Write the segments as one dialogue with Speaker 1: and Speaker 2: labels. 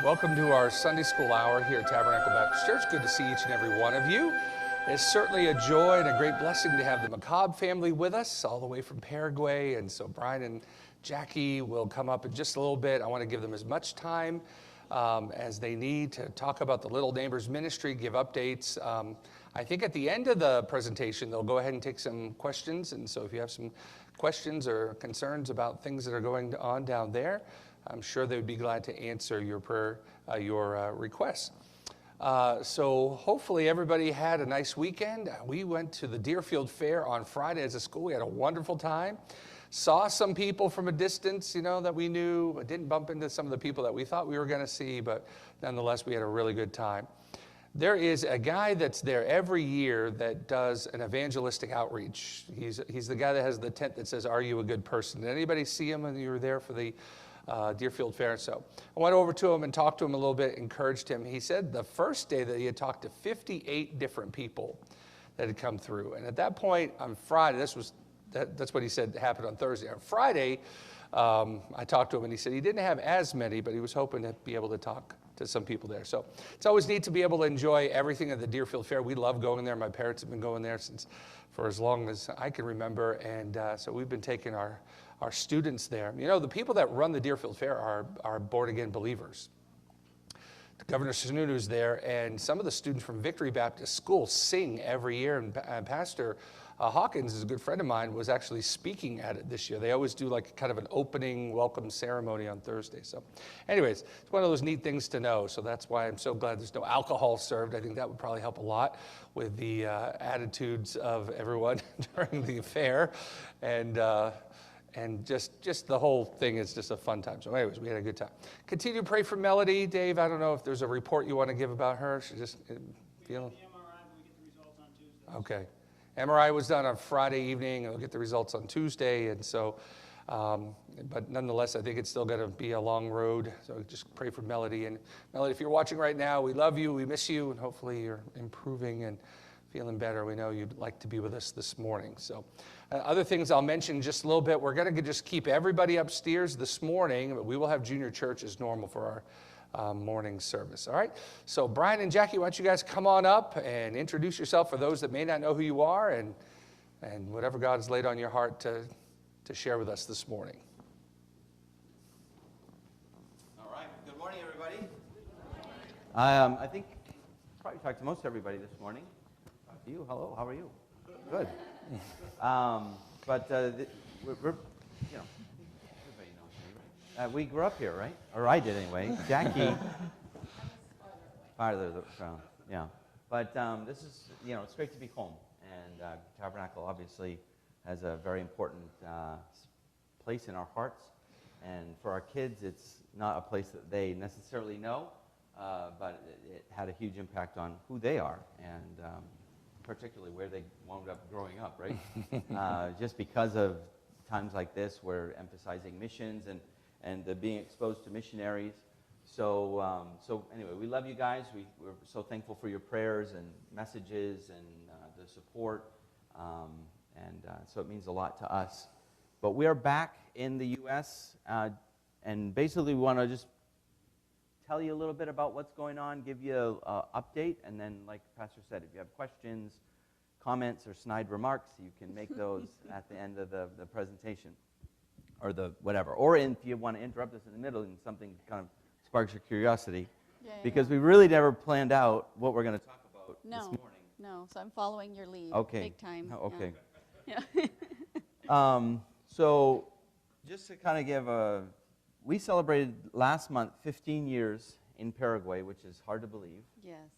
Speaker 1: Welcome to our Sunday School Hour here at Tabernacle Baptist Church. Good to see each and every one of you. It's certainly a joy and a great blessing to have the McCobb family with us, all the way from Paraguay. And so Brian and Jackie will come up in just a little bit. I want to give them as much time as they need to talk about the Little Neighbors Ministry, give updates. I think at the end of the presentation, they'll go ahead and take some questions. And so if you have some questions or concerns about things that are going on down there, I'm sure they would be glad to answer your requests. So hopefully everybody had a nice weekend. We went to the Deerfield Fair on Friday as a school. We had a wonderful time. Saw some people from a distance, that we knew. I didn't bump into some of the people that we thought we were going to see, but nonetheless, we had a really good time. There is a guy that's there every year that does an evangelistic outreach. He's the guy that has the tent that says, "Are you a good person?" Did anybody see him when you were there for the Deerfield Fair? So I went over to him and talked to him a little bit, encouraged him. He said the first day that he had talked to 58 different people that had come through. And at that point on Friday, that's what he said happened on Thursday. On Friday, I talked to him and he said he didn't have as many, but he was hoping to be able to talk to some people there. So it's always neat to be able to enjoy everything at the Deerfield Fair. We love going there. My parents have been going there for as long as I can remember. And so we've been taking our students there. The people that run the Deerfield Fair are born-again believers. Governor Sununu's there, and some of the students from Victory Baptist School sing every year, and Pastor Hawkins is a good friend of mine, was actually speaking at it this year. They always do like kind of an opening welcome ceremony on Thursday. So anyways, it's one of those neat things to know. So that's why I'm so glad there's no alcohol served. I think that would probably help a lot with the attitudes of everyone during the fair. And just the whole thing is just a fun time. So anyways, we had a good time. Continue to pray for Melody. Dave, I don't know if there's a report you want to give about her. She just feeling...
Speaker 2: The MRI, we get the results on Tuesday.
Speaker 1: Okay. MRI was done on Friday evening. We'll get the results on Tuesday. And so, but nonetheless, I think it's still going to be a long road. So just pray for Melody. And Melody, if you're watching right now, we love you. We miss you. And hopefully you're improving and feeling better. We know you'd like to be with us this morning. So other things I'll mention just a little bit. We're going to just keep everybody upstairs this morning, but we will have junior church as normal for our morning service. All right? So Brian and Jackie, why don't you guys come on up and introduce yourself for those that may not know who you are and whatever God has laid on your heart to share with us this morning.
Speaker 3: All right. Good morning, everybody. I think I probably talked to most everybody this morning. Talk to you. Hello. How are you? Good. But we're everybody knows me, right? We grew up here, right? Or I did anyway. Jackie, farther around, yeah. But this is, it's great to be home. And Tabernacle obviously has a very important place in our hearts. And for our kids, it's not a place that they necessarily know, but it had a huge impact on who they are. And particularly where they wound up growing up, right? Just because of times like this, we're emphasizing missions and being exposed to missionaries. So anyway, we love you guys. We're so thankful for your prayers and messages and the support. So it means a lot to us. But we are back in the U.S. And basically we want to just tell you a little bit about what's going on, give you an update, and then, like Pastor said, if you have questions, comments, or snide remarks, you can make those at the end of the presentation, or the whatever. Or if you want to interrupt us in the middle and something kind of sparks your curiosity, because we really never planned out what we're going to talk about this morning.
Speaker 4: No, so I'm following your lead big time.
Speaker 3: Okay.
Speaker 4: Yeah.
Speaker 3: So just to kind of give we celebrated last month 15 years in Paraguay, which is hard to believe.
Speaker 4: Yes.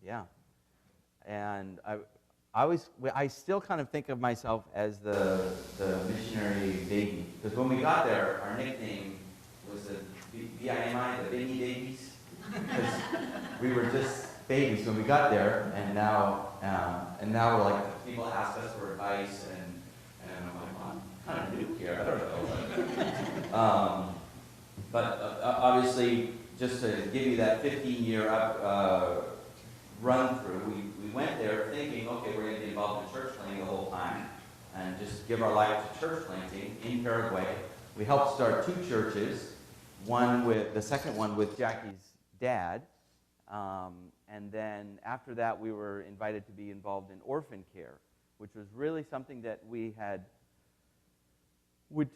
Speaker 3: Yeah. And I still kind of think of myself as the missionary baby. Because when we got there, our nickname was the BIMI, the baby babies. Because we were just babies when we got there, and now we're like, people ask us for advice, and I'm like, well, I'm kind of new here, I don't know. But obviously, just to give you that 15-year run through, we went there thinking, okay, we're going to be involved in church planting the whole time and just give our life to church planting in Paraguay. We helped start 2 churches, the second one with Jackie's dad. And then after that, we were invited to be involved in orphan care, which was really something that we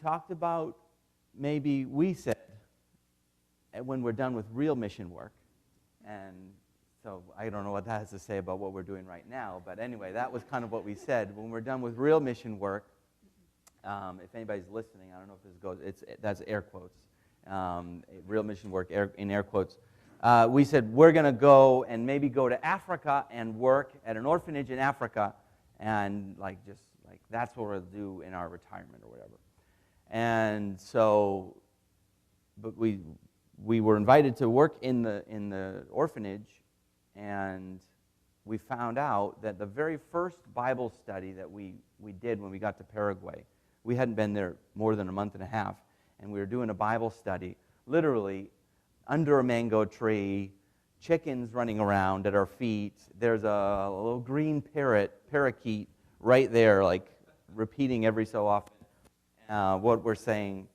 Speaker 3: talked about. Maybe we said when we're done with real mission work, and so I don't know what that has to say about what we're doing right now, but anyway, that was kind of what we said. When we're done with real mission work, if anybody's listening, I don't know if this goes, that's air quotes, real mission work in air quotes. We said we're going to go and maybe go to Africa and work at an orphanage in Africa, and just that's what we'll do in our retirement or whatever. And so, but we were invited to work in the orphanage, and we found out that the very first Bible study that we did when we got to Paraguay, we hadn't been there more than a month and a half, and we were doing a Bible study, literally under a mango tree, chickens running around at our feet. There's a little green parakeet right there, repeating every so often what we're saying,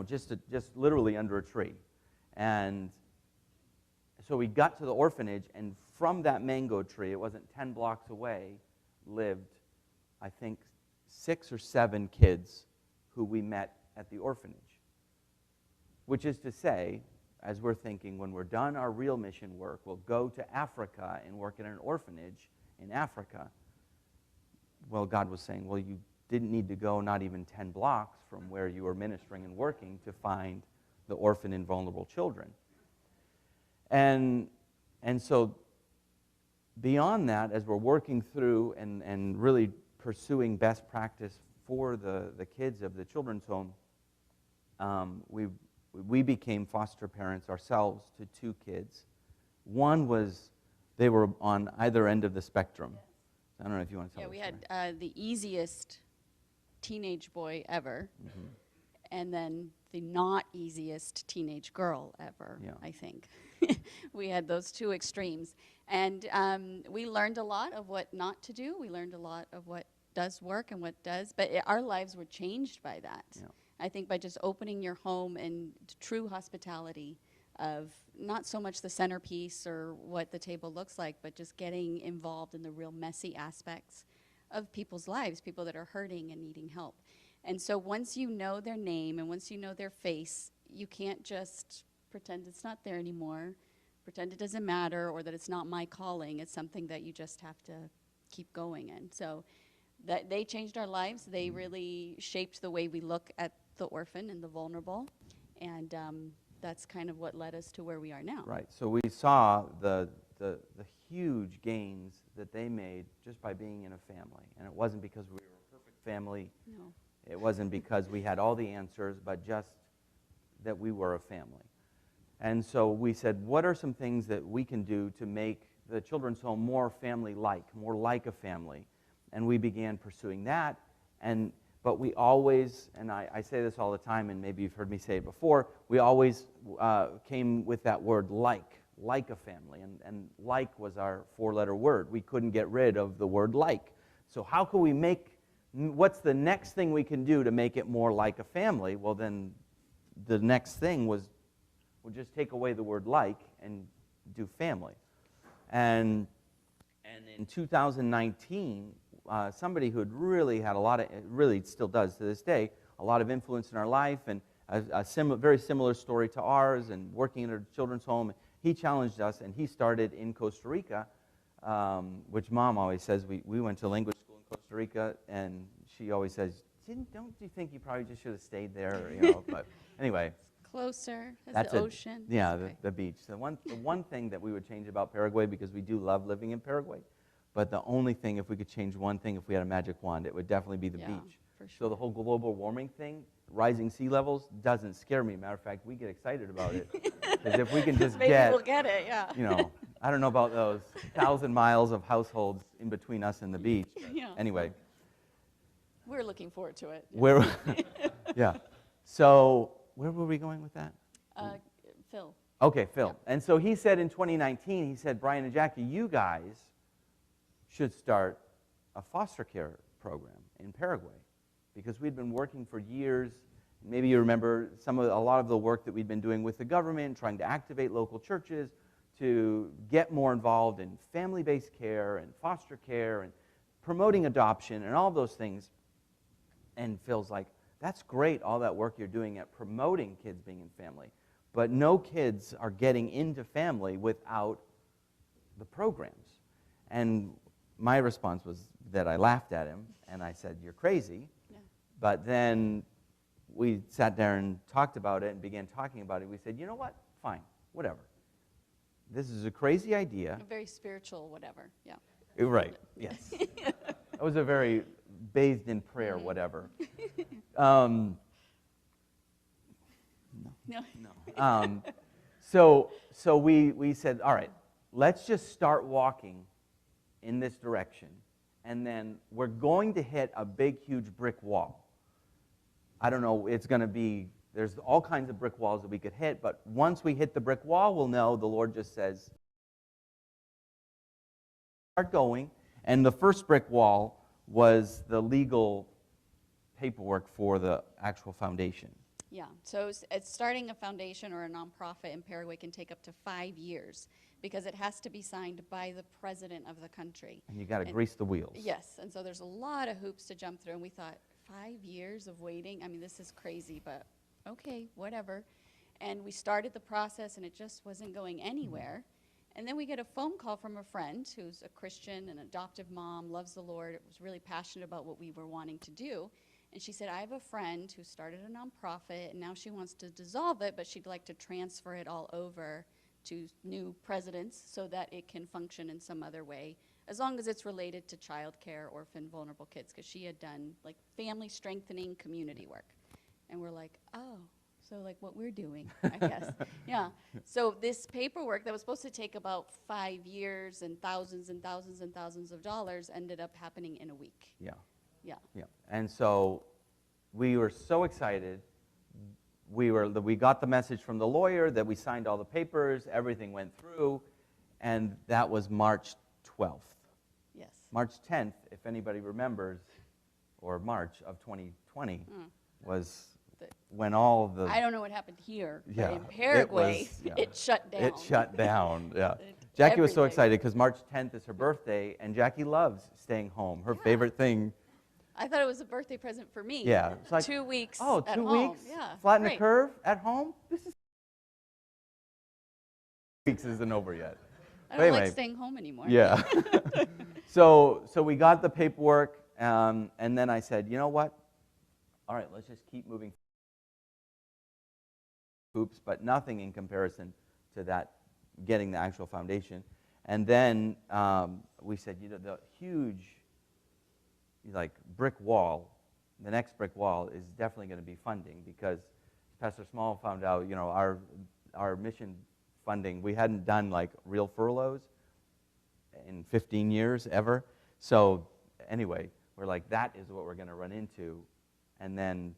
Speaker 3: just literally under a tree. And so we got to the orphanage, and from that mango tree, it wasn't 10 blocks away, lived, I think, 6 or 7 kids who we met at the orphanage. Which is to say, as we're thinking, when we're done our real mission work, we'll go to Africa and work in an orphanage in Africa. Well, God was saying, well, you didn't need to go not even 10 blocks from where you were ministering and working to find the orphan and vulnerable children. And so beyond that, as we're working through and really pursuing best practice for the kids of the children's home, we became foster parents ourselves to 2 kids. One was, they were on either end of the spectrum. I don't know if you want to tell us.
Speaker 4: Yeah, we had the easiest teenage boy ever, and then the not easiest teenage girl ever, I think. We had those 2 extremes. And we learned a lot of what not to do. We learned a lot of what does work and what does. But our lives were changed by that. Yeah. I think by just opening your home and true hospitality of not so much the centerpiece or what the table looks like, but just getting involved in the real messy aspects of people's lives, people that are hurting and needing help. And so once you know their name and once you know their face, you can't just pretend it's not there anymore, pretend it doesn't matter, or that it's not my calling. It's something that you just have to keep going in. So that they changed our lives. They really shaped the way we look at the orphan and the vulnerable, and that's kind of what led us to where we are now.
Speaker 3: Right. So we saw the huge gains that they made just by being in a family, and it wasn't because we were a perfect family.
Speaker 4: No.
Speaker 3: It wasn't because we had all the answers, but just that we were a family. And so we said, what are some things that we can do to make the children's home more family-like, more like a family? And we began pursuing that. But we always, and I say this all the time, and maybe you've heard me say it before, we always came with that word like a family. And like was our 4-letter word. We couldn't get rid of the word like. So how can we what's the next thing we can do to make it more like a family? Well, then the next thing was, we'll just take away the word like and do family. And in 2019, somebody who had really had really still does to this day, a lot of influence in our life, and a very similar story to ours, and working in a children's home, he challenged us, and he started in Costa Rica, which Mom always says, we went to language school in Costa Rica, and she always says, don't you think you probably just should have stayed there? But anyway.
Speaker 4: Closer, that's the ocean.
Speaker 3: Yeah, the beach. The one thing that we would change about Paraguay, because we do love living in Paraguay, but the only thing, if we could change one thing, if we had a magic wand, it would definitely be the beach.
Speaker 4: For sure.
Speaker 3: So the whole global warming thing, rising sea levels, doesn't scare me. Matter of fact, we get excited about it. Because if we can just
Speaker 4: maybe we'll get it, yeah.
Speaker 3: I don't know about those 1,000 miles of households in between us and the beach.
Speaker 4: Yeah.
Speaker 3: Anyway.
Speaker 4: We're looking forward to it.
Speaker 3: Yeah. So where were we going with that?
Speaker 4: Phil.
Speaker 3: Okay, Phil.
Speaker 4: Yep.
Speaker 3: And so he said in 2019, he said, Brian and Jackie, you guys should start a foster care program in Paraguay, because we'd been working for years maybe you remember a lot of the work that we've been doing with the government, trying to activate local churches to get more involved in family-based care and foster care and promoting adoption and all those things. And Phil's like, that's great, all that work you're doing at promoting kids being in family. But no kids are getting into family without the programs. And my response was that I laughed at him, and I said, you're crazy.
Speaker 4: Yeah.
Speaker 3: But then we sat there and talked about it and began talking about it. We said, you know what? Fine, whatever. This is a crazy idea.
Speaker 4: A very spiritual whatever, yeah.
Speaker 3: Right, yes. That was a very bathed in prayer, whatever.
Speaker 4: No.
Speaker 3: No. So we said, all right, let's just start walking in this direction, and then we're going to hit a big, huge brick wall. I don't know, it's going to be, there's all kinds of brick walls that we could hit, but once we hit the brick wall, we'll know the Lord just says, start going. And the first brick wall was the legal paperwork for the actual foundation.
Speaker 4: Yeah, so it's starting a foundation or a nonprofit in Paraguay can take up to 5 years because it has to be signed by the president of the country.
Speaker 3: And you got to grease the wheels.
Speaker 4: Yes, and so there's a lot of hoops to jump through, and we thought, 5 years of waiting? I mean, this is crazy, but okay, whatever. And we started the process, and it just wasn't going anywhere. And then we get a phone call from a friend who's a Christian, an adoptive mom, loves the Lord, was really passionate about what we were wanting to do. And she said, I have a friend who started a nonprofit, and now she wants to dissolve it, but she'd like to transfer it all over to new presidents so that it can function in some other way, as long as it's related to child care, orphan, vulnerable kids, because she had done like family strengthening community work. And we're like, oh, so like what we're doing, I guess. Yeah. So this paperwork that was supposed to take about 5 years and thousands and thousands and thousands of dollars ended up happening in a week.
Speaker 3: Yeah.
Speaker 4: Yeah.
Speaker 3: Yeah. And so we were so excited. We got the message from the lawyer that we signed all the papers, everything went through, and that was March 12th.
Speaker 4: Yes.
Speaker 3: March 10th, if anybody remembers, or March of 2020, was when all the...
Speaker 4: I don't know what happened here,
Speaker 3: Yeah,
Speaker 4: but in Paraguay,
Speaker 3: it was, yeah.
Speaker 4: it shut down.
Speaker 3: It shut down, yeah. Jackie was so
Speaker 4: Everything.
Speaker 3: excited because March 10th is her birthday, and Jackie loves staying home. Her favorite thing.
Speaker 4: I thought it was a birthday present for me.
Speaker 3: Yeah. It's like,
Speaker 4: 2 weeks
Speaker 3: oh,
Speaker 4: at
Speaker 3: 2
Speaker 4: home.
Speaker 3: weeks?
Speaker 4: Yeah.
Speaker 3: Flatten the
Speaker 4: great.
Speaker 3: curve at home? This is... weeks isn't over yet.
Speaker 4: I
Speaker 3: But
Speaker 4: don't
Speaker 3: anyway,
Speaker 4: like staying home anymore.
Speaker 3: Yeah. So we got the paperwork, and then I said, you know what? All right, let's just keep moving. Hoops, but nothing in comparison to that, getting the actual foundation. And then we said, you know, the huge, like, brick wall, the next brick wall is definitely going to be funding, because Pastor Small found out, you know, our mission funding, we hadn't done like real furloughs in 15 years ever. So anyway, we're like, that is what we're going to run into. And then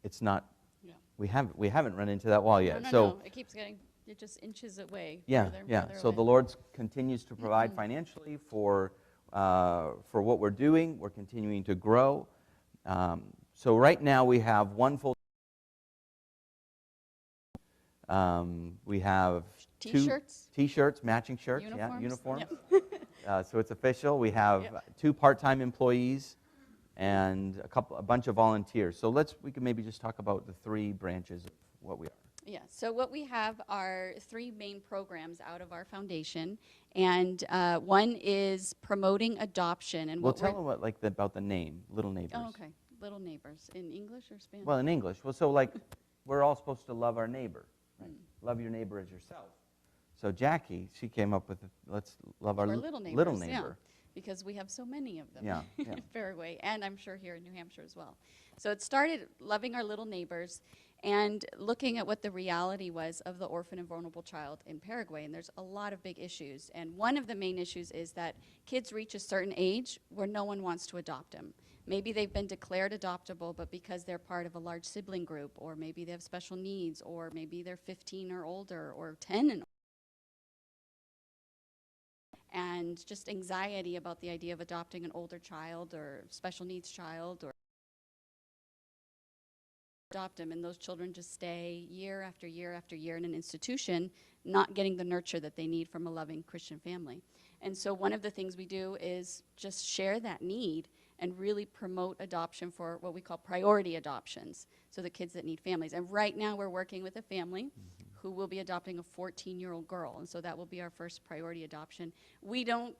Speaker 3: it's not,
Speaker 4: Yeah.
Speaker 3: we haven't run into that wall yet.
Speaker 4: No,
Speaker 3: So
Speaker 4: it keeps getting, it just inches away.
Speaker 3: yeah,
Speaker 4: further and
Speaker 3: yeah.
Speaker 4: further
Speaker 3: So the
Speaker 4: away.
Speaker 3: Lord continues to provide financially for what we're doing. We're continuing to grow. So right now we have one full. We have
Speaker 4: T-shirts?
Speaker 3: T-shirts, matching shirts,
Speaker 4: Uniforms?
Speaker 3: yeah, uniforms.
Speaker 4: Yep.
Speaker 3: So it's official. We have
Speaker 4: Yep.
Speaker 3: 2 part-time employees and a bunch of volunteers. So we can maybe just talk about the 3 branches of what we are.
Speaker 4: Yeah, so what we have are 3 main programs out of our foundation, and one is promoting adoption. And
Speaker 3: Well,
Speaker 4: what
Speaker 3: tell them about the name, Little Neighbors.
Speaker 4: Oh, okay. Little Neighbors. In English or Spanish?
Speaker 3: Well, in English. Well, so like we're all supposed to love our neighbor, right? Love your neighbor as yourself. So Jackie, she came up with, let's love our
Speaker 4: little neighbors.
Speaker 3: little
Speaker 4: Yeah,
Speaker 3: neighbor.
Speaker 4: because we have so many of them
Speaker 3: Yeah, yeah.
Speaker 4: in Paraguay, and I'm sure here in New Hampshire as well. So it started loving our little neighbors and looking at what the reality was of the orphan and vulnerable child in Paraguay. And there's a lot of big issues. And one of the main issues is that kids reach a certain age where no one wants to adopt them. Maybe they've been declared adoptable, but because they're part of a large sibling group, or maybe they have special needs, or maybe they're 15 or older, or 10 and older. And just anxiety about the idea of adopting an older child or special needs child or adopt them, and those children just stay year after year after year in an institution, not getting the nurture that they need from a loving Christian family. And so one of the things we do is just share that need and really promote adoption for what we call priority adoptions, so the kids that need families. And right now we're working with a family who will be adopting a 14-year-old girl, and so that will be our first priority adoption. We don't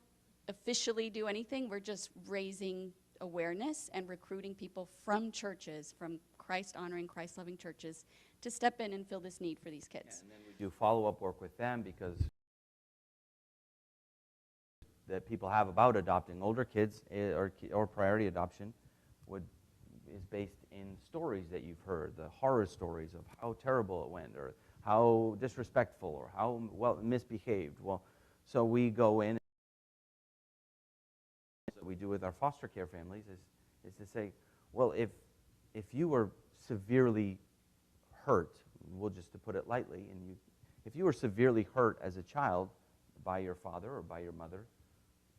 Speaker 4: officially do anything, we're just raising awareness and recruiting people from churches, from Christ-honoring, Christ-loving churches, to step in and fill this need for these kids.
Speaker 3: And then we do follow-up work with them, because that people have about adopting older kids or priority adoption is based in stories that you've heard, the horror stories of how terrible it went, or how disrespectful, or how well misbehaved. Well, so we go in, what we do with our foster care families is to say, well, if you were severely hurt, we'll just to put it lightly, and if you were severely hurt as a child by your father or by your mother,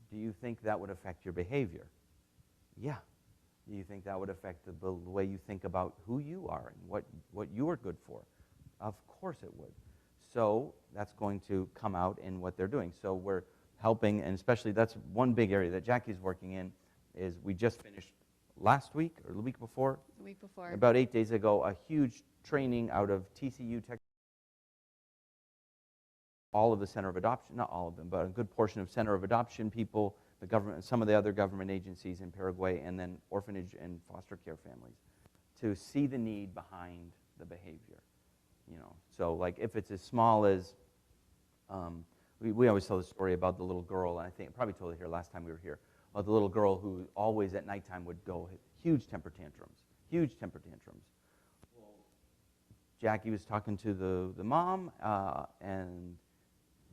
Speaker 3: do you think that would affect your behavior? Yeah. Do you think that would affect the way you think about who you are and what you are good for? Of course it would. So that's going to come out in what they're doing. So we're helping, and especially that's one big area that Jackie's working in, is we just finished last week or the week before?
Speaker 4: The week before.
Speaker 3: About 8 days ago, a huge training out of TCU, all of the Center of Adoption, not all of them, but a good portion of Center of Adoption people, the government, some of the other government agencies in Paraguay, and then orphanage and foster care families, to see the need behind the behavior. You know, so like if it's as small as, we always tell the story about the little girl, and I think I probably told it here last time we were here, about the little girl who always at nighttime would go huge temper tantrums. Well, Jackie was talking to the mom and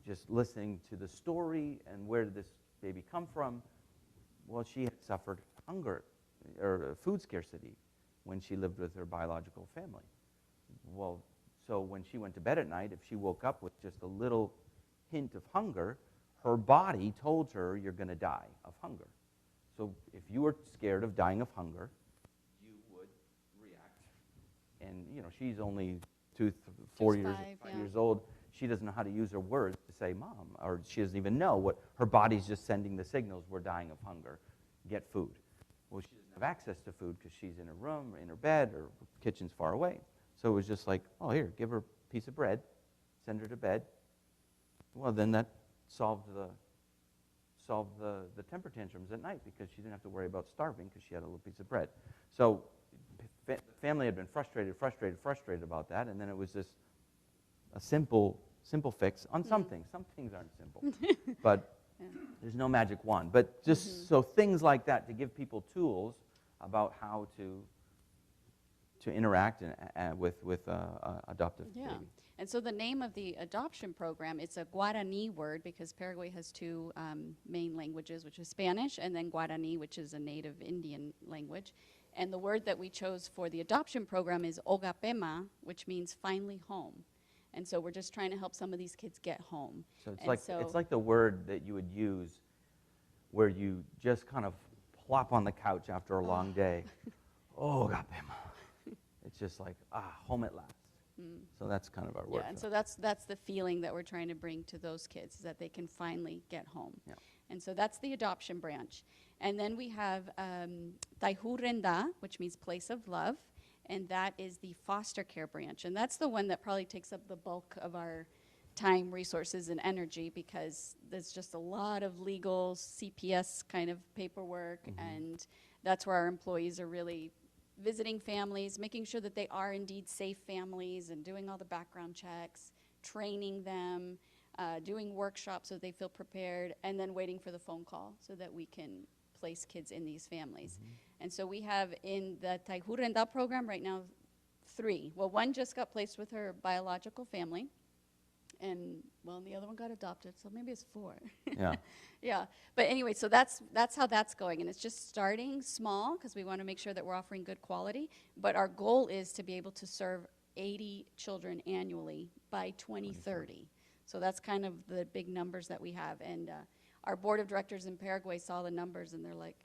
Speaker 3: just listening to the story and where did this baby come from. Well, she had suffered hunger or food scarcity when she lived with her biological family. Well, so when she went to bed at night, if she woke up with just a little hint of hunger, her body told her you're going to die of hunger. So if you were scared of dying of hunger, you would react. And, you know, she's only 5 years old. She doesn't know how to use her words to say, Mom, or she doesn't even know what, her body's just sending the signals, we're dying of hunger, get food. Well, she doesn't have access to food because she's in her room, or in her bed, or kitchen's far away. So it was just like, oh, here, give her a piece of bread, send her to bed. Well, then that solved the temper tantrums at night, because she didn't have to worry about starving because she had a little piece of bread. So the family had been frustrated about that, and then it was just a simple fix on some things. Some things aren't simple, but there's no magic wand. But just so things like that, to give people tools about how to interact with adoptive baby.
Speaker 4: And so the name of the adoption program, it's a Guarani word, because Paraguay has two main languages, which is Spanish and then Guarani, which is a native Indian language. And the word that we chose for the adoption program is Ogapema, which means finally home. And so we're just trying to help some of these kids get home.
Speaker 3: So it's like the word that you would use where you just kind of plop on the couch after a long day. Ogapema. It's just like, home at last. So that's kind of our word.
Speaker 4: Yeah, and so that's the feeling that we're trying to bring to those kids, is that they can finally get home.
Speaker 3: Yeah.
Speaker 4: And so that's the adoption branch. And then we have Taihurenda, which means place of love, and that is the foster care branch. And that's the one that probably takes up the bulk of our time, resources, and energy, because there's just a lot of legal CPS kind of paperwork, and that's where our employees are really visiting families, making sure that they are indeed safe families, and doing all the background checks, training them, doing workshops so they feel prepared, and then waiting for the phone call so that we can place kids in these families. And so we have in the Taihurenda program right now 3. Well, one just got placed with her biological family, and the other one got adopted, so maybe it's 4.
Speaker 3: Yeah.
Speaker 4: Yeah, but anyway, so that's how that's going, and it's just starting small because we want to make sure that we're offering good quality, but our goal is to be able to serve 80 children annually by 2030. So that's kind of the big numbers that we have, and our board of directors in Paraguay saw the numbers, and they're like,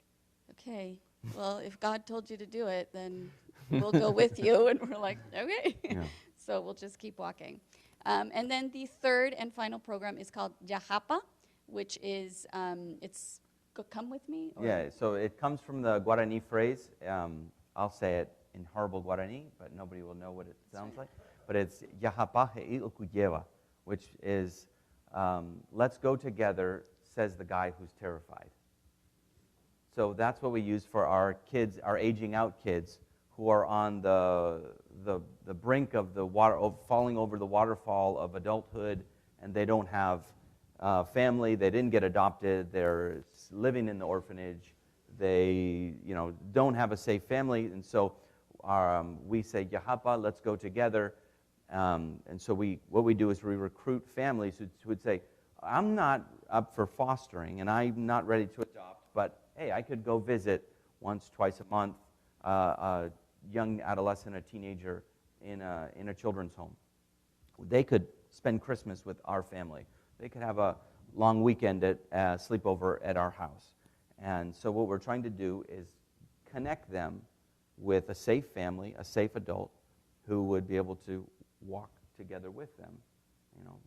Speaker 4: okay, well, if God told you to do it, then we'll go with you. And we're like, okay.
Speaker 3: Yeah.
Speaker 4: So we'll just keep walking. And then the third and final program is called Yahapa, which is, it's come with me? Or?
Speaker 3: Yeah, so it comes from the Guarani phrase. I'll say it in horrible Guarani, but nobody will know what it sounds like. But it's Yahapa he'i'uku lleva, which is, let's go together, says the guy who's terrified. So that's what we use for our kids, our aging out kids, who are on the brink of the water, of falling over the waterfall of adulthood, and they don't have family, they didn't get adopted, they're living in the orphanage, they don't have a safe family, and so we say, Yahapa, let's go together. And so what we do is we recruit families who would say, I'm not up for fostering, and I'm not ready to adopt, but hey, I could go visit once, twice a month a young adolescent, a teenager in a children's home. They could spend Christmas with our family. They could have a long weekend at sleepover at our house. And so what we're trying to do is connect them with a safe family, a safe adult, who would be able to walk together with them.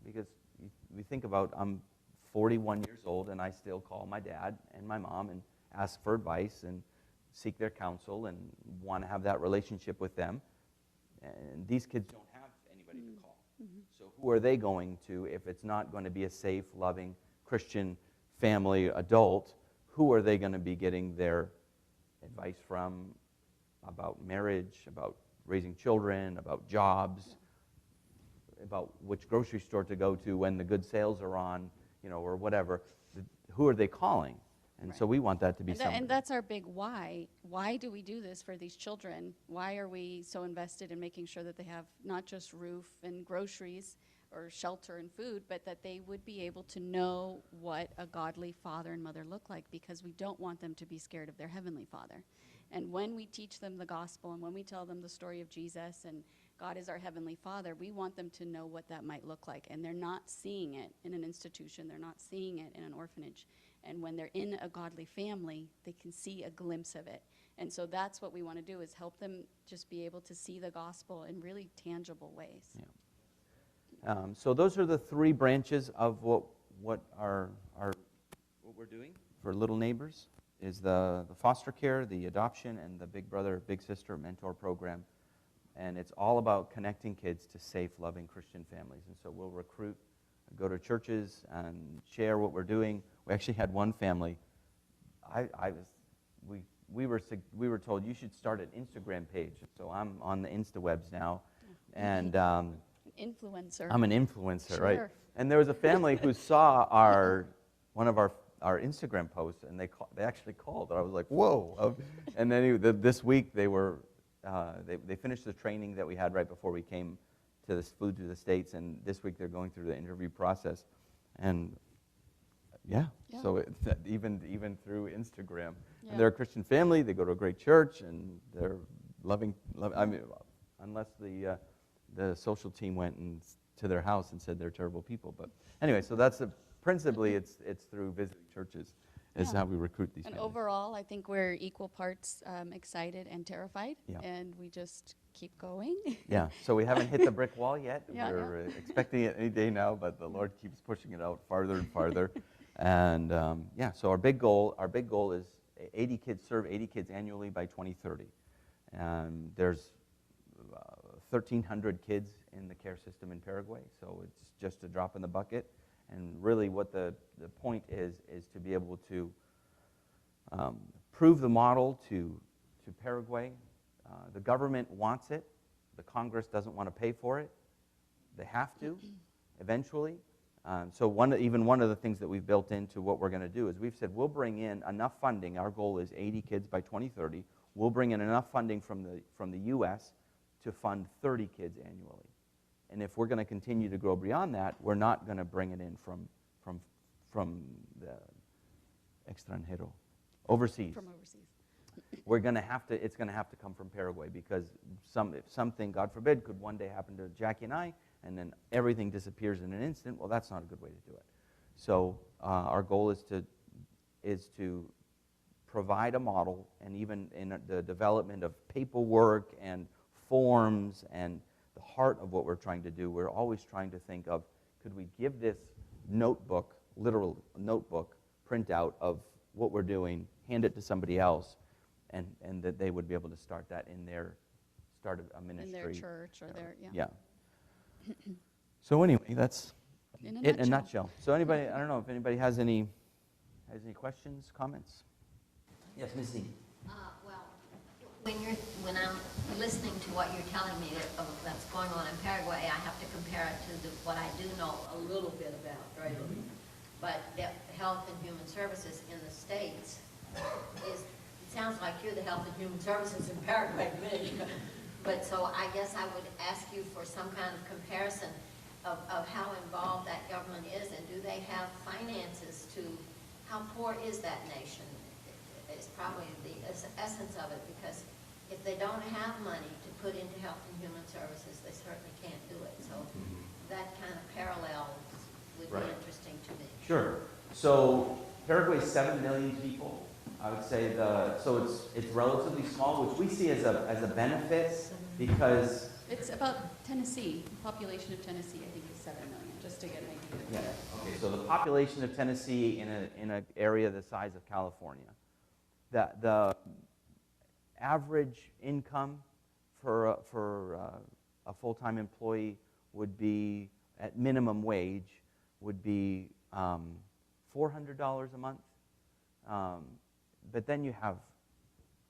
Speaker 3: Because we think about, I'm 41 years old and I still call my dad and my mom and ask for advice and seek their counsel and want to have that relationship with them. And these kids don't have anybody to call. Mm-hmm. So who are they going to if it's not going to be a safe, loving, Christian family adult? Who are they going to be getting their advice from about marriage, about raising children, about jobs, about which grocery store to go to when the good sales are on, or whatever? Who are they calling? And so we want that to be somebody.
Speaker 4: And that's our big why. Why do we do this for these children? Why are we so invested in making sure that they have not just roof and groceries or shelter and food, but that they would be able to know what a godly father and mother look like, because we don't want them to be scared of their heavenly Father. And when we teach them the gospel and when we tell them the story of Jesus and God is our heavenly Father, we want them to know what that might look like. And they're not seeing it in an institution. They're not seeing it in an orphanage. And when they're in a godly family, they can see a glimpse of it. And so that's what we want to do, is help them just be able to see the gospel in really tangible ways.
Speaker 3: Yeah. So those are the three branches of what we're doing for Little Neighbors, is the foster care, the adoption, and the Big Brother, Big Sister mentor program. And it's all about connecting kids to safe, loving Christian families. And so we'll recruit, go to churches, and share what we're doing. We actually had one family. We were told you should start an Instagram page. So I'm on the InstaWebs now, and
Speaker 4: Influencer.
Speaker 3: I'm an influencer,
Speaker 4: Sure.
Speaker 3: right? And there was a family who saw one of our Instagram posts, and they actually called. And I was like, whoa! And then this week they finished the training that we had right before we flew to the States, and this week they're going through the interview process, and so even through Instagram, and they're a Christian family. They go to a great church, and they're loving. I mean, unless the social team went to their house and said they're terrible people, but anyway, so that's principally it's through visiting churches is how we recruit these families.
Speaker 4: Overall, I think we're equal parts excited and terrified, and we just keep going.
Speaker 3: Yeah, so we haven't hit the brick wall yet. We're expecting it any day now, but the Lord keeps pushing it out farther and farther. And so our big goal is 80 kids, serve 80 kids annually by 2030. And there's 1,300 kids in the care system in Paraguay, so it's just a drop in the bucket. And really what the point is to be able to prove the model to Paraguay. The government wants it. The Congress doesn't want to pay for it. They have to, eventually. So one of the things that we've built into what we're going to do is we've said we'll bring in enough funding. Our goal is 80 kids by 2030. We'll bring in enough funding from the U.S. to fund 30 kids annually. And if we're going to continue to grow beyond that, we're not going to bring it in from the extranjero, overseas.
Speaker 4: From overseas.
Speaker 3: We're going to have to. It's going to have to come from Paraguay, because if something, God forbid, could one day happen to Jackie and I, and then everything disappears in an instant. Well, that's not a good way to do it. So our goal is to provide a model, and even in the development of paperwork and forms and the heart of what we're trying to do, we're always trying to think of, could we give this notebook, literal notebook, printout of what we're doing, hand it to somebody else, and that they would be able to start that in their, start a ministry.
Speaker 4: In their church or their, yeah.
Speaker 3: Yeah. So anyway, that's
Speaker 4: In
Speaker 3: it in a nutshell. So anybody, I don't know if anybody has any questions, comments? Yes, Ms. Z.
Speaker 5: Well, when I'm listening to what you're telling me that's going on in Paraguay, I have to compare it to what I do know a little bit about, right? But Health and Human Services in the States it sounds like you're the Health and Human Services in Paraguay to me. But so I guess I would ask you for some kind of comparison of how involved that government is, and do they have finances to, how poor is that nation? Is probably the essence of it, because if they don't have money to put into Health and Human Services, they certainly can't do it. So that kind of parallel would be interesting to me.
Speaker 3: Sure. So Paraguay's 7 million people. I would say so it's relatively small, which we see as a benefit because
Speaker 4: It's about Tennessee. The population of Tennessee, I think, is 7 million, just to get an idea.
Speaker 3: yeah. Okay. So the population of Tennessee in an area the size of California, the average income for a full-time employee would be, at minimum wage, would be $400 a month. But then you have,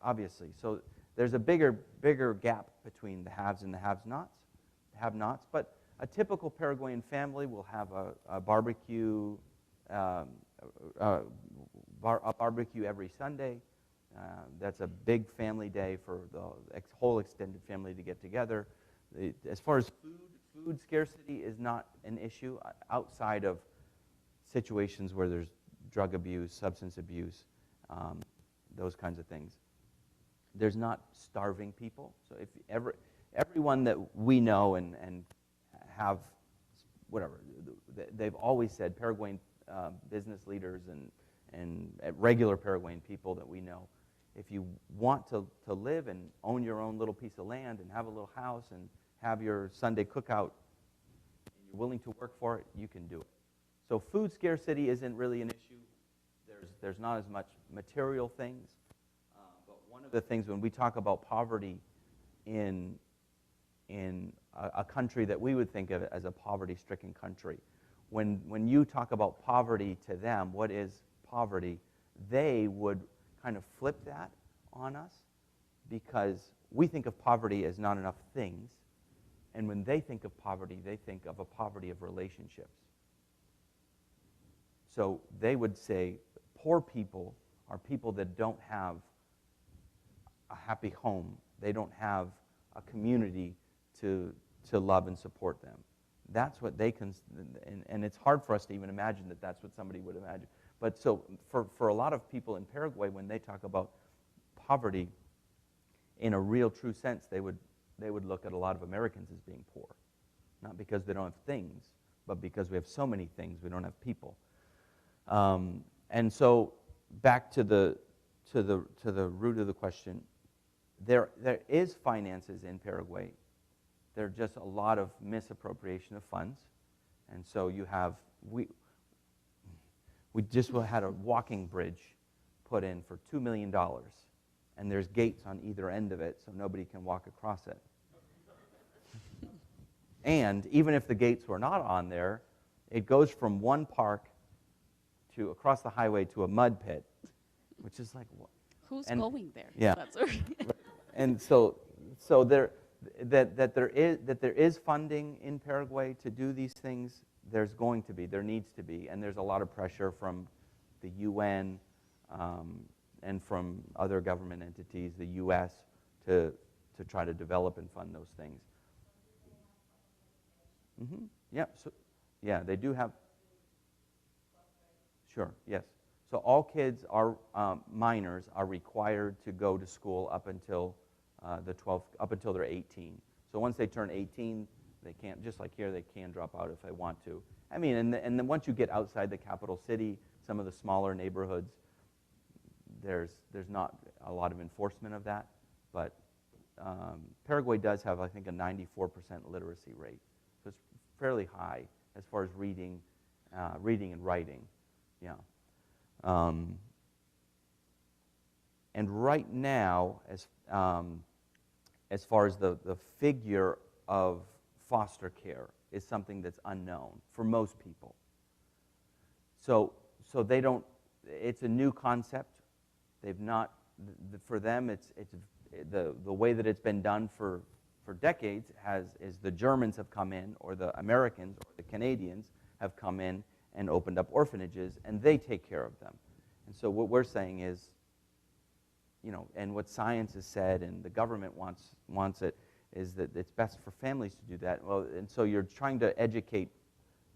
Speaker 3: obviously, so there's a bigger gap between the haves and the have-nots. But a typical Paraguayan family will have a barbecue, a barbecue every Sunday. That's a big family day for the whole extended family to get together. As far as food scarcity is not an issue outside of situations where there's drug abuse, substance abuse, those kinds of things. There's not starving people. So if everyone that we know and have, whatever, they've always said, Paraguayan business leaders and regular Paraguayan people that we know, if you want to live and own your own little piece of land and have a little house and have your Sunday cookout, and you're willing to work for it, you can do it. So food scarcity isn't really an issue. There's not as much material things. But one of the things when we talk about poverty in a country that we would think of as a poverty-stricken country, when you talk about poverty to them, what is poverty, they would kind of flip that on us, because we think of poverty as not enough things, and when they think of poverty, they think of a poverty of relationships. So they would say poor people are people that don't have a happy home. They don't have a community to love and support them. That's what they can, and it's hard for us to even imagine that that's what somebody would imagine. But so for a lot of people in Paraguay, when they talk about poverty in a real true sense, they would look at a lot of Americans as being poor. Not because they don't have things, but because we have so many things, we don't have people. And so back to the root of the question, there is finances in Paraguay. There are just a lot of misappropriation of funds. And so you have, we just had a walking bridge put in for $2 million. And there's gates on either end of it so nobody can walk across it. And even if the gates were not on there, it goes from one park to across the highway to a mud pit, which is like what?
Speaker 4: Who's going there?
Speaker 3: Yeah.
Speaker 4: That's
Speaker 3: And so there is funding in Paraguay to do these things. There needs to be, and there's a lot of pressure from the UN and from other government entities, the U.S., to try to develop and fund those things. Mm-hmm. Yeah. So, yeah, they do have. Sure. Yes. So all kids are minors are required to go to school up until up until they're 18. So once they turn 18, they can't, just like here, they can drop out if they want to. I mean, and then once you get outside the capital city, some of the smaller neighborhoods, there's not a lot of enforcement of that, but Paraguay does have, I think, a 94% literacy rate. So it's fairly high as far as reading and writing. Yeah. And right now, as far as the figure of foster care is something that's unknown for most people. So they don't, it's a new concept. They've not, for them, it's the way that it's been done for decades is the Germans have come in, or the Americans, or the Canadians have come in and opened up orphanages, and they take care of them. And so what we're saying is, and what science has said, and the government wants it, is that it's best for families to do that. Well, and so you're trying to educate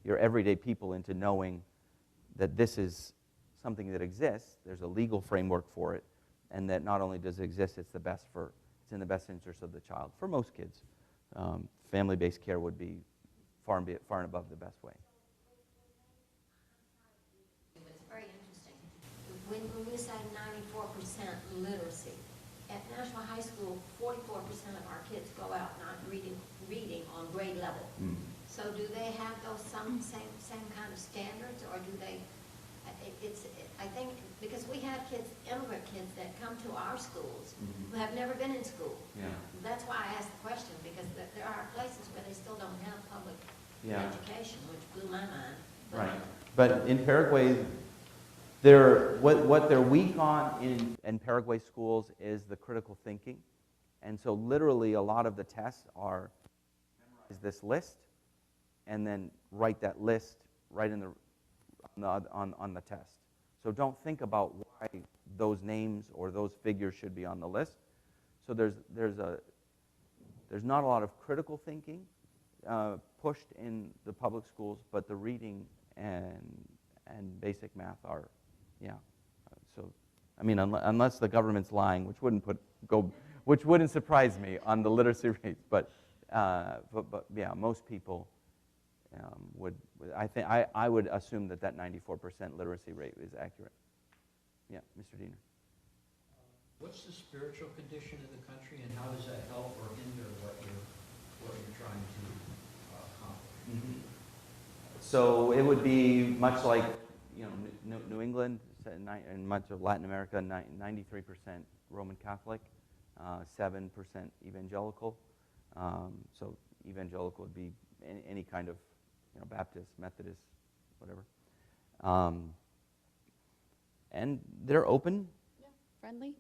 Speaker 3: your everyday people into knowing that this is something that exists. There's a legal framework for it, and that not only does it exist, it's in the best interest of the child. For most kids, family-based care would be far and above the best way.
Speaker 5: It's very interesting. When we say 94% literacy, at National High School, 44% of our kids go out not reading on grade level.
Speaker 3: Mm.
Speaker 5: So do they have those same kind of standards, or do they? I think because we have immigrant kids that come to our schools who have never been in school.
Speaker 3: Yeah.
Speaker 5: That's why I asked the question, because there are places where they still don't have public education, which blew my mind.
Speaker 3: Right. But in Paraguay, what they're weak on in Paraguay schools is the critical thinking. And so literally a lot of the tests are memorize this list and then write that list right on the test. So don't think about why those names or those figures should be on the list. So there's not a lot of critical thinking pushed in the public schools, but the reading and basic math are, so I mean, unless the government's lying, which wouldn't surprise me on the literacy rates, but yeah, most people would. I would assume that 94% literacy rate is accurate. Yeah, Mr. Diener.
Speaker 2: What's the spiritual condition of the country, and how does that help or hinder what you're trying to accomplish?
Speaker 3: Mm-hmm. So it would be much like New England and much of Latin America, 93% Roman Catholic, 7% evangelical. So evangelical would be any kind of Baptist, Methodist, whatever. And they're open.
Speaker 4: Yeah, friendly.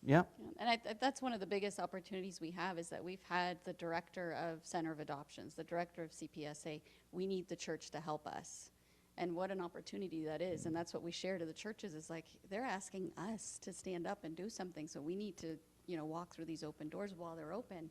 Speaker 3: Yeah.
Speaker 4: And that's one of the biggest opportunities we have, is that we've had the director of Center of Adoptions, the director of CPS say, we need the church to help us. And what an opportunity that is. And that's what we share to the churches, is like, they're asking us to stand up and do something. So we need to, walk through these open doors while they're open.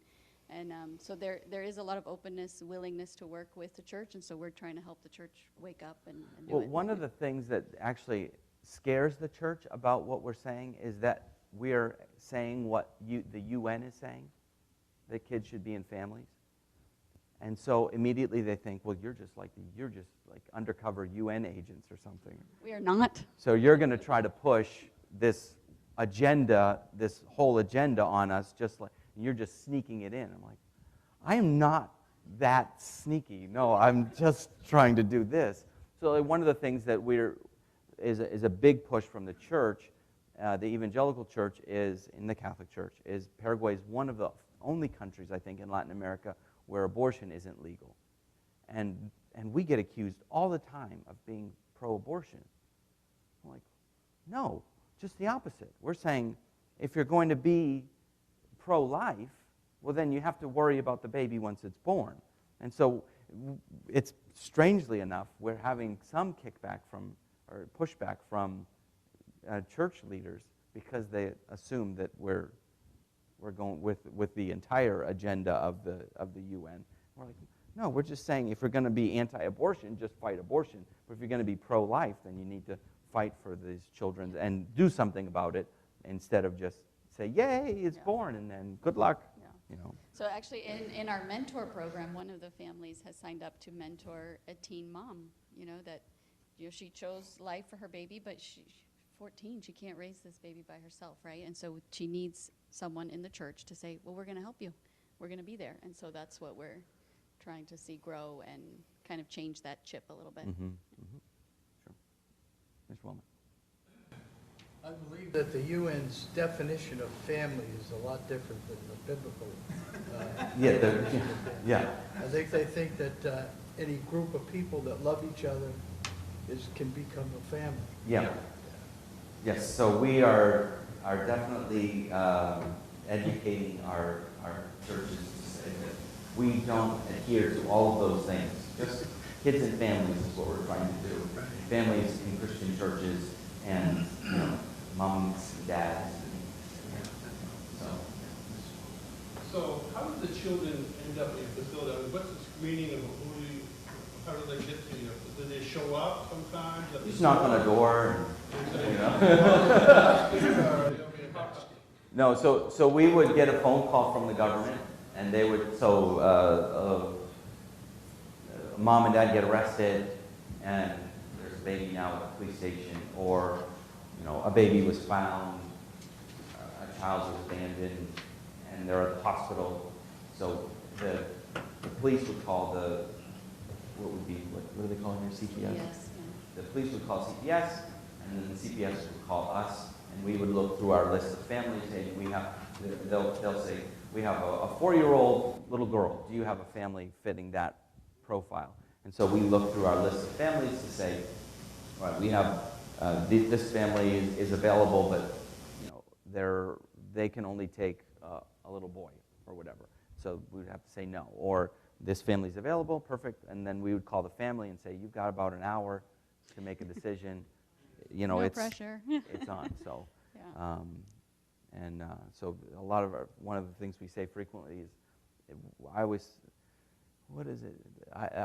Speaker 4: And so there is a lot of openness, willingness to work with the church. And so we're trying to help the church wake up and do it.
Speaker 3: Well, one of the things that actually scares the church about what we're saying is that we're saying what the UN is saying, that kids should be in families. And so immediately they think, well, you're just like undercover UN agents or something.
Speaker 4: We are not.
Speaker 3: So you're going to try to push this agenda, this whole agenda on us, and you're just sneaking it in. I'm like, I am not that sneaky. No, I'm just trying to do this. So one of the things that is a big push from the church, the evangelical church in the Catholic Church, is Paraguay is one of the only countries, I think, in Latin America where abortion isn't legal. And we get accused all the time of being pro-abortion. I'm like, no, just the opposite. We're saying if you're going to be pro-life, well, then you have to worry about the baby once it's born. And so it's, strangely enough, we're having some kickback or pushback from church leaders because they assume that we're going with the entire agenda of the UN. We're like, no, we're just saying if you're going to be anti-abortion, just fight abortion. But if you're going to be pro-life, then you need to fight for these children and do something about it instead of just say, yay, it's born, and then good luck.
Speaker 4: Yeah. So actually in our mentor program, one of the families has signed up to mentor a teen mom, that she chose life for her baby, but 14. She can't raise this baby by herself, right? And so she needs someone in the church to say, well, we're going to help you. We're going to be there. And so that's what we're trying to see grow and kind of change that chip a little bit.
Speaker 3: Mm-hmm. Mm-hmm. Sure. Mr. Wellman.
Speaker 6: I believe that the UN's definition of family is a lot different than the biblical
Speaker 3: Yeah,
Speaker 6: definition of family.
Speaker 3: yeah.
Speaker 6: I think they think that any group of people that love each other can become a family.
Speaker 3: Yeah. Yes, so we are definitely educating our churches to say that we don't adhere to all of those things. Just kids and families is what we're trying to do. Families in Christian churches and, moms and dads.
Speaker 7: So how do the children end up in your facility? I mean, what's the screening of how do they get to you? Do they show up sometimes?
Speaker 3: Just knock on a door No, so we would get a phone call from the government, and they would, mom and dad get arrested, and there's a baby now at the police station, or, a baby was found, a child was abandoned, and they're at the hospital. So the police would call what do they call it here, CPS?
Speaker 4: Yes,
Speaker 3: The police would call CPS, and then the CPS would call us, and we would look through our list of families, and they'll say, we have a 4-year-old little girl. Do you have a family fitting that profile? And so we look through our list of families to say, all right, we have this family is available, but they can only take a little boy or whatever. So we would have to say no. Or this family's available, perfect, and then we would call the family and say, you've got about an hour to make a decision.
Speaker 4: No pressure.
Speaker 3: It's on. So,
Speaker 4: Yeah.
Speaker 3: So one of the things we say frequently is, I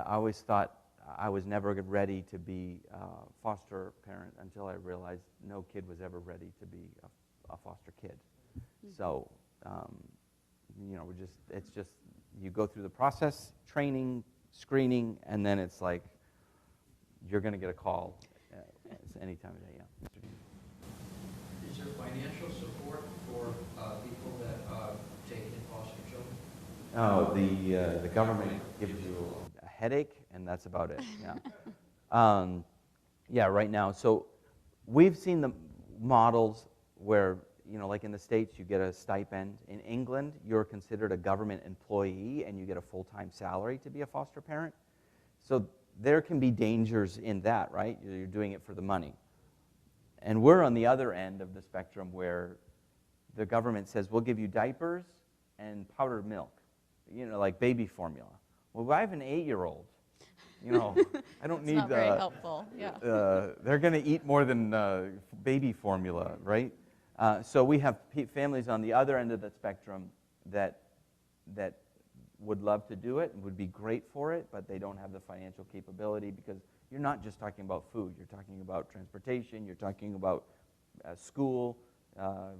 Speaker 3: always thought I was never ready to be a foster parent until I realized no kid was ever ready to be a foster kid.
Speaker 4: Mm-hmm.
Speaker 3: So, it's just you go through the process, training, screening, and then it's like you're going to get a call any time of day. Yeah. Mr. Dean.
Speaker 2: Is there financial support for people that take in foster children?
Speaker 3: Oh, the government gives you a headache, and that's about it. Yeah. Yeah. Right now, so we've seen the models where like in the States, you get a stipend. In England, you're considered a government employee, and you get a full-time salary to be a foster parent. So there can be dangers in that, right? You're doing it for the money. And we're on the other end of the spectrum where the government says, we'll give you diapers and powdered milk, like baby formula. Well, I have an 8-year-old. I don't need...
Speaker 4: Not very helpful, yeah.
Speaker 3: They're going to eat more than baby formula, right? So we have families on the other end of the spectrum that would love to do it and would be great for it, but they don't have the financial capability, because you're not just talking about food. You're talking about transportation. You're talking about school,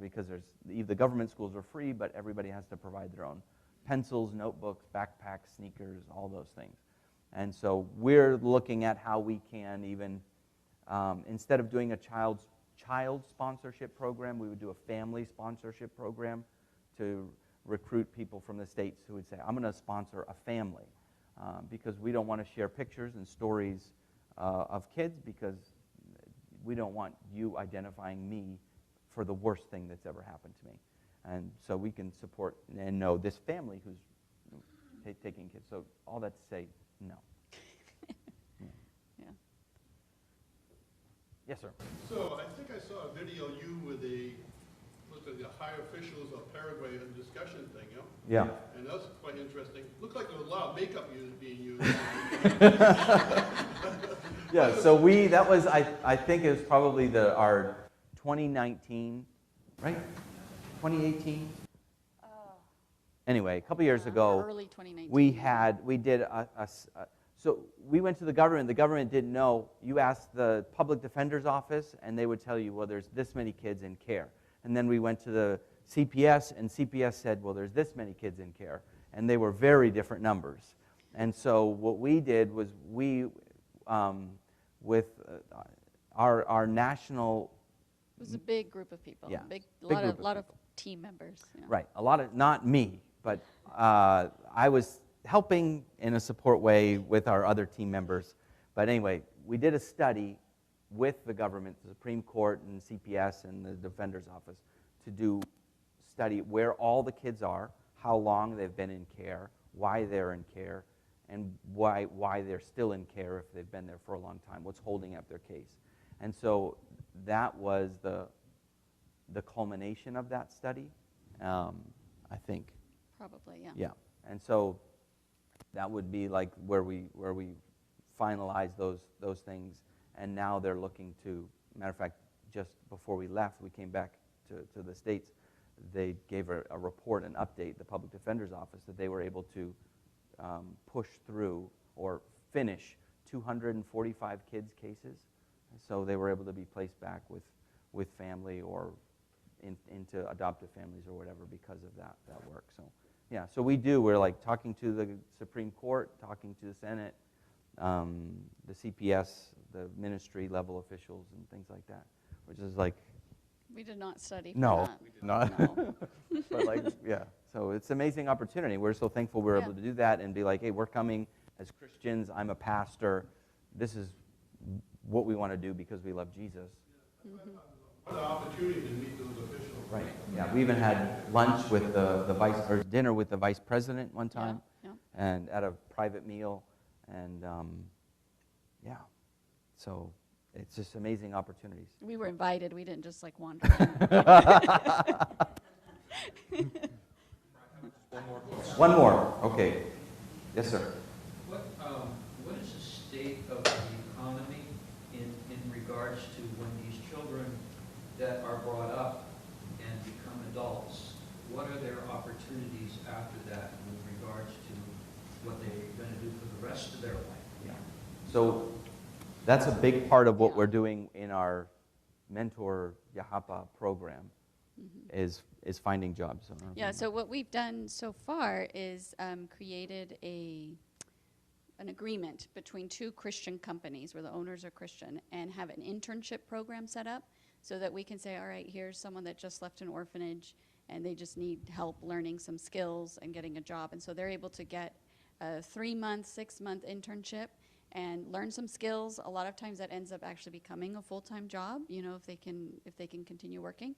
Speaker 3: because the government schools are free, but everybody has to provide their own pencils, notebooks, backpacks, sneakers, all those things. And so we're looking at how we can even, instead of doing a child sponsorship program, we would do a family sponsorship program to recruit people from the States who would say, I'm going to sponsor a family, because we don't want to share pictures and stories of kids, because we don't want you identifying me for the worst thing that's ever happened to me. And so we can support and know this family who's taking kids. So all that to say, no.
Speaker 4: Yeah.
Speaker 3: Yes, sir.
Speaker 7: So I think I saw a video of you with the high officials of Paraguay in a discussion thing,
Speaker 3: Yeah.
Speaker 7: And that was quite interesting. Looked like there was a lot of makeup being used.
Speaker 3: Yeah, so that was, I think it was probably our 2019, right? 2018? Anyway, a couple years ago,
Speaker 4: Early 2019.
Speaker 3: we did so we went to the government didn't know. You asked the public defender's office, and they would tell you, well, there's this many kids in care. And then we went to the CPS, and CPS said, well, there's this many kids in care. And they were very different numbers. And so what we did was with our national
Speaker 4: was a big group of people.
Speaker 3: Yeah,
Speaker 4: Big,
Speaker 3: big
Speaker 4: lot
Speaker 3: group
Speaker 4: of
Speaker 3: of
Speaker 4: lot of
Speaker 3: people.
Speaker 4: team members. Yeah.
Speaker 3: Right, a lot of, not me, but I was helping in a support way with our other team members. But anyway, we did a study with the government, the Supreme Court and CPS and the Defender's Office to study where all the kids are, how long they've been in care, why they're in care, and why they're still in care if they've been there for a long time, what's holding up their case. And so that was the culmination of that study, I think.
Speaker 4: Probably, yeah.
Speaker 3: Yeah, and so that would be like where we finalized those things, and now they're looking to. Matter of fact, just before we left, we came back to the States. They gave a report, an update, the Public Defender's Office, that they were able to push through or finish 245 kids' cases. So they were able to be placed back with family or into adoptive families or whatever because of that work. So yeah, so we're like talking to the Supreme Court, talking to the Senate, the CPS, the ministry level officials and things like that, which is like,
Speaker 4: We did not study for
Speaker 3: no,
Speaker 4: that.
Speaker 3: not,
Speaker 4: No.
Speaker 3: but like, yeah. So it's an amazing opportunity. We're so thankful we're
Speaker 4: Yeah.
Speaker 3: able to do that and be like, hey, we're coming as Christians. I'm a pastor. This is what we want to do because we love Jesus.
Speaker 7: What an opportunity to meet those officials.
Speaker 3: Right. Yeah. We even had lunch with the vice, or dinner with the vice president one time,
Speaker 4: Yeah.
Speaker 3: and at a private meal, and yeah. So it's just amazing opportunities.
Speaker 4: We were invited. We didn't just like wander in.
Speaker 2: One more question.
Speaker 3: One more. Okay. Yes, sir.
Speaker 2: What is the state of the economy in regards to when these children that are brought up and become adults, what are their opportunities after that with regards to what they're going to do for the rest of their life?
Speaker 3: Yeah. So that's a big part of what
Speaker 4: Yeah.
Speaker 3: we're doing in our Mentor Yahapa program, is finding jobs. So I don't know if
Speaker 4: Yeah,
Speaker 3: you
Speaker 4: so what we've done so far is created an agreement between two Christian companies where the owners are Christian and have an internship program set up so that we can say, all right, here's someone that just left an orphanage and they just need help learning some skills and getting a job. And so they're able to get a 3-month, 6-month internship and learn some skills. A lot of times that ends up actually becoming a full-time job, you know, if they can continue working.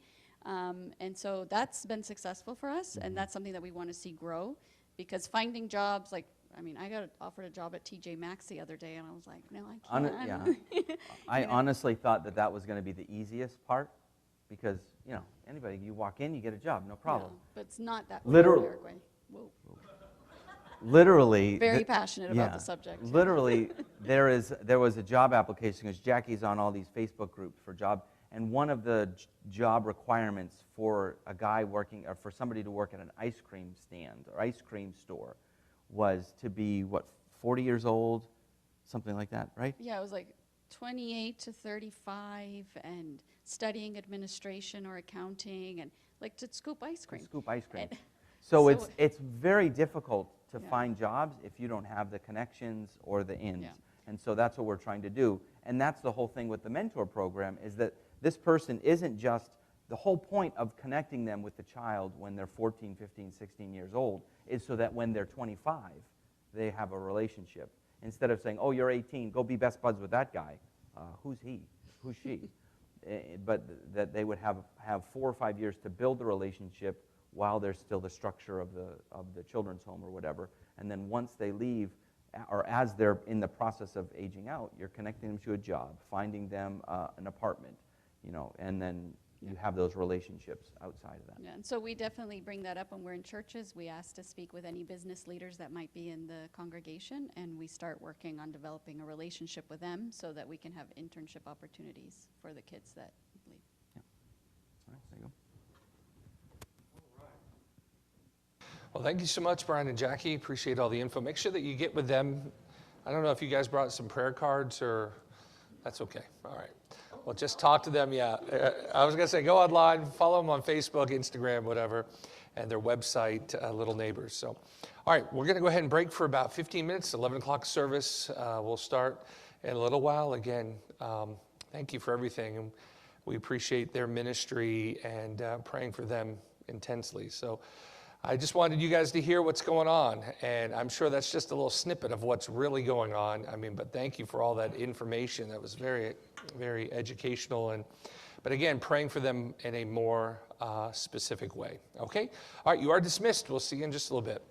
Speaker 4: And so that's been successful for us, and that's something that we want to see grow, because finding jobs, like, I mean, I got offered a job at TJ Maxx the other day, and I was like, no, I can't.
Speaker 3: I honestly thought that was going to be the easiest part, because, you know, anybody, you walk in, you get a job, no problem.
Speaker 4: No, but it's not that way
Speaker 3: Literal-
Speaker 4: in Paraguay. Whoa.
Speaker 3: Literally.
Speaker 4: Very passionate about the subject.
Speaker 3: Literally, there was a job application, because Jackie's on all these Facebook groups for job, and one of the job requirements for a guy working, or for somebody to work at an ice cream stand or ice cream store, was to be, 40 years old, something like that, right?
Speaker 4: Yeah, it was like 28 to 35 and studying administration or accounting and like to scoop ice cream.
Speaker 3: Scoop ice cream.
Speaker 4: And
Speaker 3: So
Speaker 4: so-
Speaker 3: it's very difficult to
Speaker 4: Yeah.
Speaker 3: find jobs if you don't have the connections or the ins.
Speaker 4: Yeah.
Speaker 3: And so that's what we're trying to do. And that's the whole thing with the mentor program, is that this person isn't just, the whole point of connecting them with the child when they're 14, 15, 16 years old is so that when they're 25, they have a relationship. Instead of saying, oh, you're 18, go be best buds with that guy. Who's he? Who's she? But that they would have 4 or 5 years to build the relationship while there's still the structure of the children's home or whatever. And then once they leave, or as they're in the process of aging out, you're connecting them to a job, finding them an apartment, you know, and then you have those relationships outside of that.
Speaker 4: Yeah, and so we definitely bring that up when we're in churches. We ask to speak with any business leaders that might be in the congregation, and we start working on developing a relationship with them so that we can have internship opportunities for the kids that leave.
Speaker 3: All right, there you go.
Speaker 1: Well, thank you so much, Brian and Jackie. Appreciate all the info. Make sure that you get with them. I don't know if you guys brought some prayer cards or, that's okay. All right. Well, just talk to them, yeah. I was going to say, go online, follow them on Facebook, Instagram, whatever, and their website, Little Neighbors. So, all right, we're going to go ahead and break for about 15 minutes. 11 o'clock service will start in a little while. Again, thank you for everything. And we appreciate their ministry and praying for them intensely. So I just wanted you guys to hear what's going on, and I'm sure that's just a little snippet of what's really going on. I mean, but thank you for all that information. That was very, very educational, but again, praying for them in a more specific way. Okay? All right, you are dismissed. We'll see you in just a little bit.